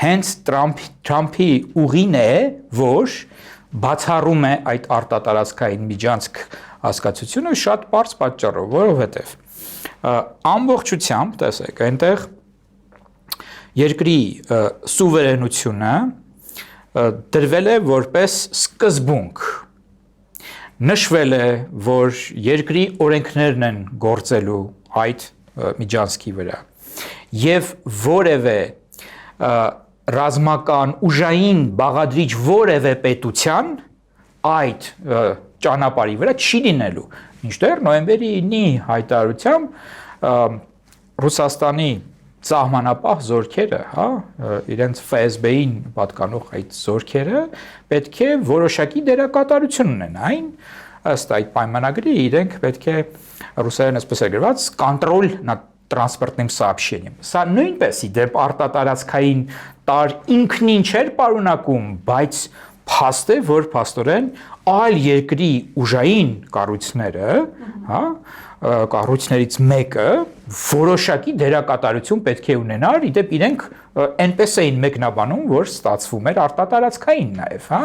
հենց Թրամփի ուղին է, որ բացառում է այդ արտատարածքային միջանցք հասկացությունը շատ պարզ պատճառով, որովհետև ամբողջությամբ, տեսեք, այնտեղ երկրի սուվերենությունը դրվել է որպես սկզբունք, նշվել է, որ երկրի օրենքներն են գործելու այդ միջանցքի վրա եւ որևէ ռազմական ուժային բաղադրիչ որևէ պետության այդ ճանապարհի վրա չի լինելու, մինչդեռ նոյեմբերի 9-ի հայտարարությամբ Ռուսաստանի սահմանապահ զորքերը, հա, իրենց ՖՍԲ-ին պատկանող այդ զորքերը պետք է որոշակի դերակատարություն ունենային, ըստ այդ պայմանագրի իրենք պետք է ռուսերեն այսպես է գրված կոնտրոլ նад տրանսպորտным сообщением։ Սա նույնպես իդեպ արտատարածքային տար ինքնին չէր պարունակում, բայց փաստ է, որ փաստորեն այլ երկրի ուժային կառույցները, հա, կառույցներից մեկը որոշակի դերակատարություն պետք է ունենար, իդեպ իրենք այնպես էին մեկնաբանում, որ ստացվում էր արտատարածքային նաև, հա,